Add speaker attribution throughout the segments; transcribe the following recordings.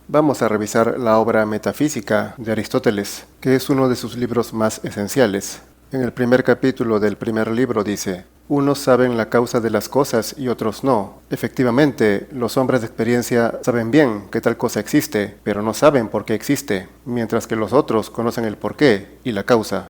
Speaker 1: Vamos a revisar la obra Metafísica de Aristóteles, que es uno de sus libros más esenciales. En el primer capítulo del primer libro dice: unos saben la causa de las cosas y otros no. Efectivamente, los hombres de experiencia saben bien que tal cosa existe, pero no saben por qué existe, mientras que los otros conocen el porqué y la causa.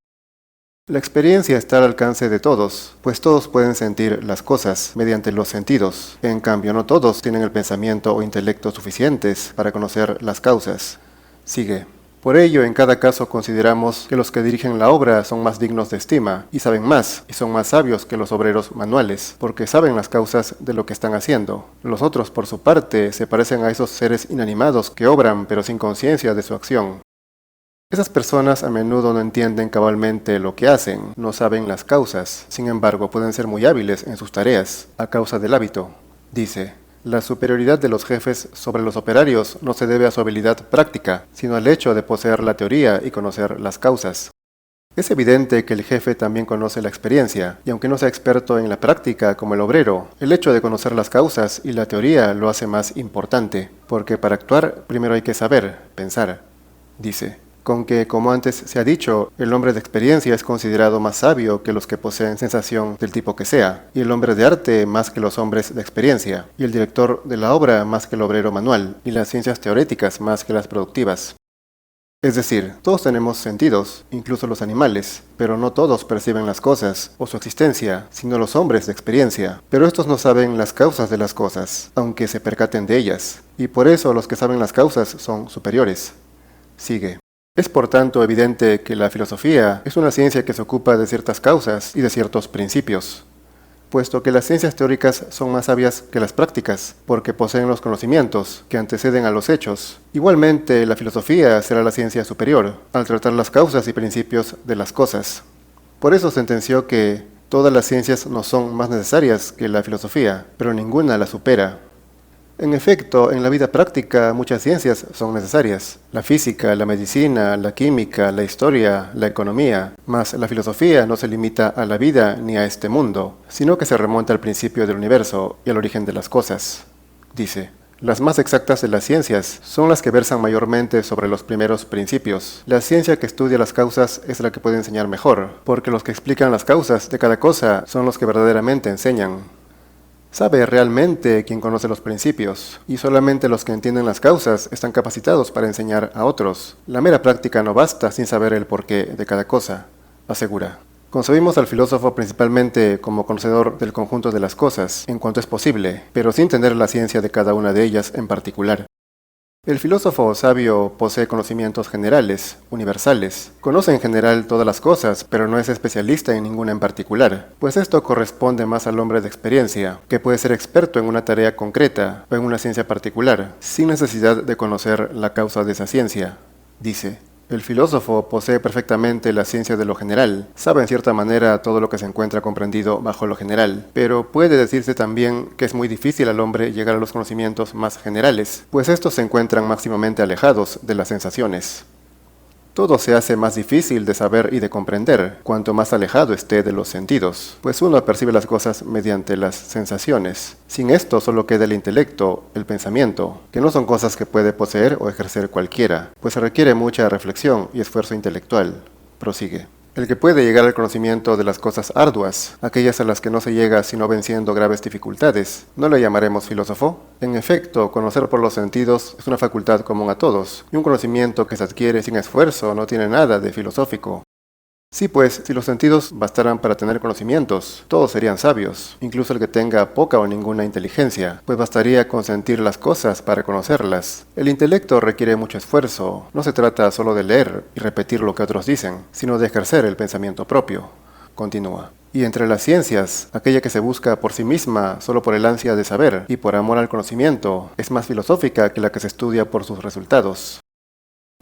Speaker 1: La experiencia está al alcance de todos, pues todos pueden sentir las cosas mediante los sentidos. En cambio, no todos tienen el pensamiento o intelecto suficientes para conocer las causas. Sigue. Por ello, en cada caso consideramos que los que dirigen la obra son más dignos de estima, y saben más, y son más sabios que los obreros manuales, porque saben las causas de lo que están haciendo. Los otros, por su parte, se parecen a esos seres inanimados que obran pero sin conciencia de su acción. Esas personas a menudo no entienden cabalmente lo que hacen, no saben las causas, sin embargo pueden ser muy hábiles en sus tareas, a causa del hábito. Dice: la superioridad de los jefes sobre los operarios no se debe a su habilidad práctica, sino al hecho de poseer la teoría y conocer las causas. Es evidente que el jefe también conoce la experiencia, y aunque no sea experto en la práctica como el obrero, el hecho de conocer las causas y la teoría lo hace más importante, porque para actuar primero hay que saber, pensar. Dice: con que, como antes se ha dicho, el hombre de experiencia es considerado más sabio que los que poseen sensación del tipo que sea, y el hombre de arte más que los hombres de experiencia, y el director de la obra más que el obrero manual, y las ciencias teóricas más que las productivas. Es decir, todos tenemos sentidos, incluso los animales, pero no todos perciben las cosas o su existencia, sino los hombres de experiencia. Pero estos no saben las causas de las cosas, aunque se percaten de ellas, y por eso los que saben las causas son superiores. Sigue. Es por tanto evidente que la filosofía es una ciencia que se ocupa de ciertas causas y de ciertos principios, puesto que las ciencias teóricas son más sabias que las prácticas, porque poseen los conocimientos que anteceden a los hechos. Igualmente, la filosofía será la ciencia superior, al tratar las causas y principios de las cosas. Por eso sentenció que todas las ciencias no son más necesarias que la filosofía, pero ninguna la supera. En efecto, en la vida práctica muchas ciencias son necesarias: la física, la medicina, la química, la historia, la economía. Mas la filosofía no se limita a la vida ni a este mundo, sino que se remonta al principio del universo y al origen de las cosas. Dice: las más exactas de las ciencias son las que versan mayormente sobre los primeros principios. La ciencia que estudia las causas es la que puede enseñar mejor, porque los que explican las causas de cada cosa son los que verdaderamente enseñan. Sabe realmente quien conoce los principios, y solamente los que entienden las causas están capacitados para enseñar a otros. La mera práctica no basta sin saber el porqué de cada cosa, asegura. Concebimos al filósofo principalmente como conocedor del conjunto de las cosas, en cuanto es posible, pero sin tener la ciencia de cada una de ellas en particular. El filósofo sabio posee conocimientos generales, universales. Conoce en general todas las cosas, pero no es especialista en ninguna en particular, pues esto corresponde más al hombre de experiencia, que puede ser experto en una tarea concreta o en una ciencia particular, sin necesidad de conocer la causa de esa ciencia. Dice: el filósofo posee perfectamente la ciencia de lo general, sabe en cierta manera todo lo que se encuentra comprendido bajo lo general, pero puede decirse también que es muy difícil al hombre llegar a los conocimientos más generales, pues estos se encuentran máximamente alejados de las sensaciones. Todo se hace más difícil de saber y de comprender, cuanto más alejado esté de los sentidos, pues uno percibe las cosas mediante las sensaciones. Sin esto solo queda el intelecto, el pensamiento, que no son cosas que puede poseer o ejercer cualquiera, pues se requiere mucha reflexión y esfuerzo intelectual. Prosigue. El que puede llegar al conocimiento de las cosas arduas, aquellas a las que no se llega sino venciendo graves dificultades, ¿no le llamaremos filósofo? En efecto, conocer por los sentidos es una facultad común a todos, y un conocimiento que se adquiere sin esfuerzo no tiene nada de filosófico. Sí, pues, si los sentidos bastaran para tener conocimientos, todos serían sabios, incluso el que tenga poca o ninguna inteligencia, pues bastaría con sentir las cosas para conocerlas. El intelecto requiere mucho esfuerzo, no se trata solo de leer y repetir lo que otros dicen, sino de ejercer el pensamiento propio. Continúa. Y entre las ciencias, aquella que se busca por sí misma solo por el ansia de saber y por amor al conocimiento, es más filosófica que la que se estudia por sus resultados.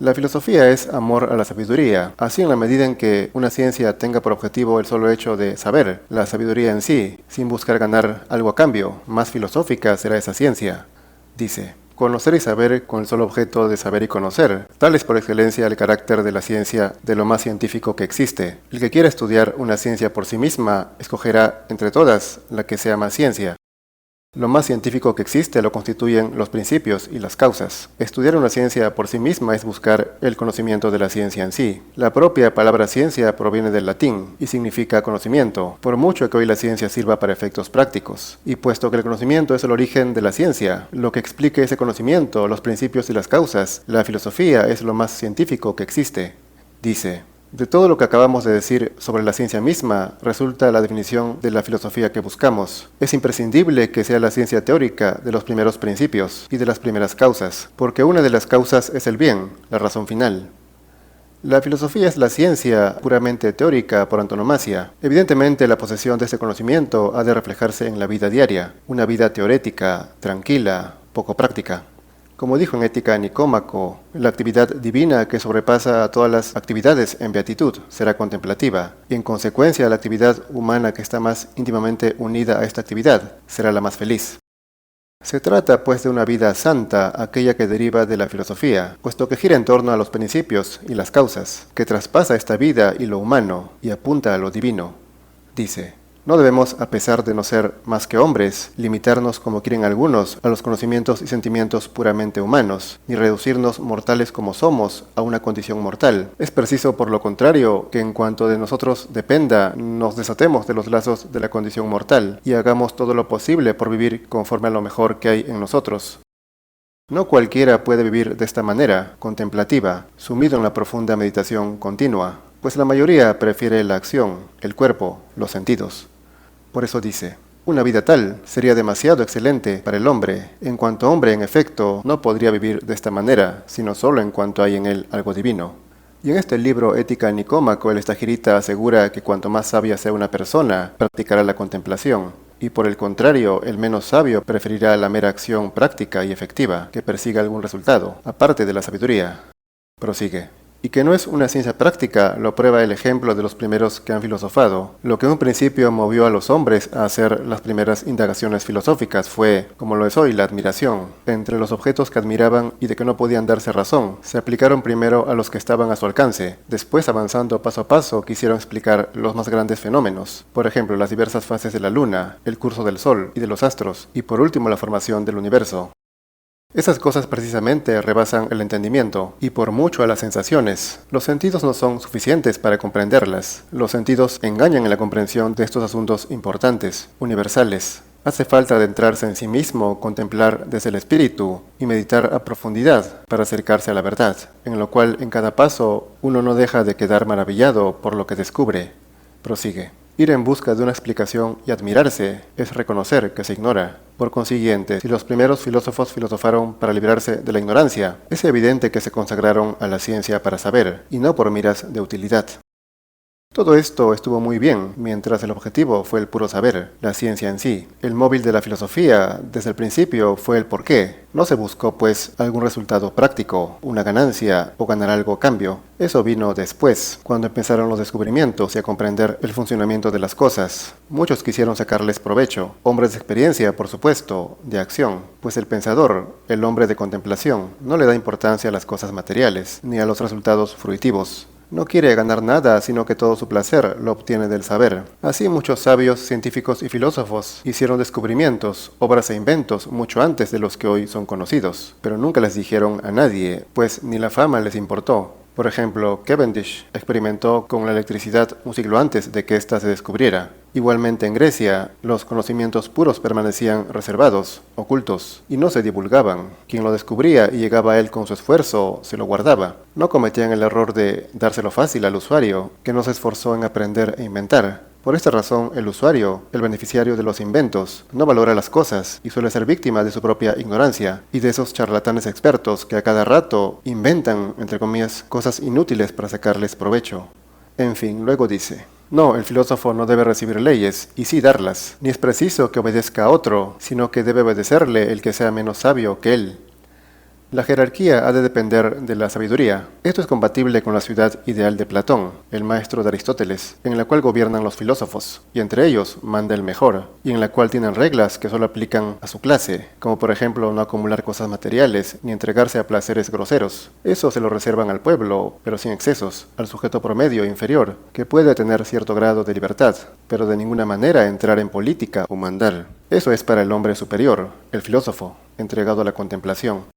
Speaker 1: La filosofía es amor a la sabiduría, así en la medida en que una ciencia tenga por objetivo el solo hecho de saber, la sabiduría en sí, sin buscar ganar algo a cambio, más filosófica será esa ciencia. Dice: conocer y saber con el solo objeto de saber y conocer, tal es por excelencia el carácter de la ciencia de lo más científico que existe. El que quiera estudiar una ciencia por sí misma, escogerá entre todas la que sea más ciencia. Lo más científico que existe lo constituyen los principios y las causas. Estudiar una ciencia por sí misma es buscar el conocimiento de la ciencia en sí. La propia palabra ciencia proviene del latín y significa conocimiento, por mucho que hoy la ciencia sirva para efectos prácticos. Y puesto que el conocimiento es el origen de la ciencia, lo que explique ese conocimiento, los principios y las causas, la filosofía es lo más científico que existe. Dice: de todo lo que acabamos de decir sobre la ciencia misma, resulta la definición de la filosofía que buscamos. Es imprescindible que sea la ciencia teórica de los primeros principios y de las primeras causas, porque una de las causas es el bien, la razón final. La filosofía es la ciencia puramente teórica por antonomasia. Evidentemente, la posesión de este conocimiento ha de reflejarse en la vida diaria, una vida teorética, tranquila, poco práctica. Como dijo en Ética Nicómaco, la actividad divina que sobrepasa a todas las actividades en beatitud será contemplativa, y en consecuencia la actividad humana que está más íntimamente unida a esta actividad será la más feliz. Se trata pues de una vida santa, aquella que deriva de la filosofía, puesto que gira en torno a los principios y las causas, que traspasa esta vida y lo humano, y apunta a lo divino. Dice: no debemos, a pesar de no ser más que hombres, limitarnos, como quieren algunos, a los conocimientos y sentimientos puramente humanos, ni reducirnos, mortales como somos, a una condición mortal. Es preciso, por lo contrario, que en cuanto de nosotros dependa, nos desatemos de los lazos de la condición mortal, y hagamos todo lo posible por vivir conforme a lo mejor que hay en nosotros. No cualquiera puede vivir de esta manera, contemplativa, sumido en la profunda meditación continua, pues la mayoría prefiere la acción, el cuerpo, los sentidos. Por eso dice: una vida tal sería demasiado excelente para el hombre. En cuanto hombre, en efecto, no podría vivir de esta manera, sino solo en cuanto hay en él algo divino. Y en este libro Ética Nicómaco, el estagirita asegura que cuanto más sabia sea una persona, practicará la contemplación. Y por el contrario, el menos sabio preferirá la mera acción práctica y efectiva, que persiga algún resultado, aparte de la sabiduría. Prosigue: y que no es una ciencia práctica, lo prueba el ejemplo de los primeros que han filosofado. Lo que en un principio movió a los hombres a hacer las primeras indagaciones filosóficas fue, como lo es hoy, la admiración. Entre los objetos que admiraban y de que no podían darse razón, se aplicaron primero a los que estaban a su alcance. Después, avanzando paso a paso, quisieron explicar los más grandes fenómenos. Por ejemplo, las diversas fases de la luna, el curso del sol y de los astros, y por último la formación del universo. Esas cosas precisamente rebasan el entendimiento, y por mucho a las sensaciones. Los sentidos no son suficientes para comprenderlas. Los sentidos engañan en la comprensión de estos asuntos importantes, universales. Hace falta adentrarse en sí mismo, contemplar desde el espíritu y meditar a profundidad para acercarse a la verdad, en lo cual en cada paso uno no deja de quedar maravillado por lo que descubre. Prosigue: ir en busca de una explicación y admirarse es reconocer que se ignora. Por consiguiente, si los primeros filósofos filosofaron para librarse de la ignorancia, es evidente que se consagraron a la ciencia para saber, y no por miras de utilidad. Todo esto estuvo muy bien, mientras el objetivo fue el puro saber, la ciencia en sí. El móvil de la filosofía, desde el principio, fue el porqué. No se buscó, pues, algún resultado práctico, una ganancia o ganar algo a cambio. Eso vino después, cuando empezaron los descubrimientos y a comprender el funcionamiento de las cosas. Muchos quisieron sacarles provecho, hombres de experiencia, por supuesto, de acción, pues el pensador, el hombre de contemplación, no le da importancia a las cosas materiales, ni a los resultados fruitivos. No quiere ganar nada, sino que todo su placer lo obtiene del saber. Así muchos sabios, científicos y filósofos hicieron descubrimientos, obras e inventos mucho antes de los que hoy son conocidos, pero nunca les dijeron a nadie, pues ni la fama les importó. Por ejemplo, Cavendish experimentó con la electricidad un siglo antes de que ésta se descubriera. Igualmente en Grecia, los conocimientos puros permanecían reservados, ocultos, y no se divulgaban. Quien lo descubría y llegaba a él con su esfuerzo, se lo guardaba. No cometían el error de dárselo fácil al usuario, que no se esforzó en aprender e inventar. Por esta razón, el usuario, el beneficiario de los inventos, no valora las cosas y suele ser víctima de su propia ignorancia y de esos charlatanes expertos que a cada rato inventan, entre comillas, cosas inútiles para sacarles provecho. En fin, luego dice: no, el filósofo no debe recibir leyes, y sí darlas, ni es preciso que obedezca a otro, sino que debe obedecerle el que sea menos sabio que él. La jerarquía ha de depender de la sabiduría. Esto es compatible con la ciudad ideal de Platón, el maestro de Aristóteles, en la cual gobiernan los filósofos, y entre ellos manda el mejor, y en la cual tienen reglas que solo aplican a su clase, como por ejemplo no acumular cosas materiales ni entregarse a placeres groseros. Eso se lo reservan al pueblo, pero sin excesos, al sujeto promedio inferior, que puede tener cierto grado de libertad, pero de ninguna manera entrar en política o mandar. Eso es para el hombre superior, el filósofo, entregado a la contemplación.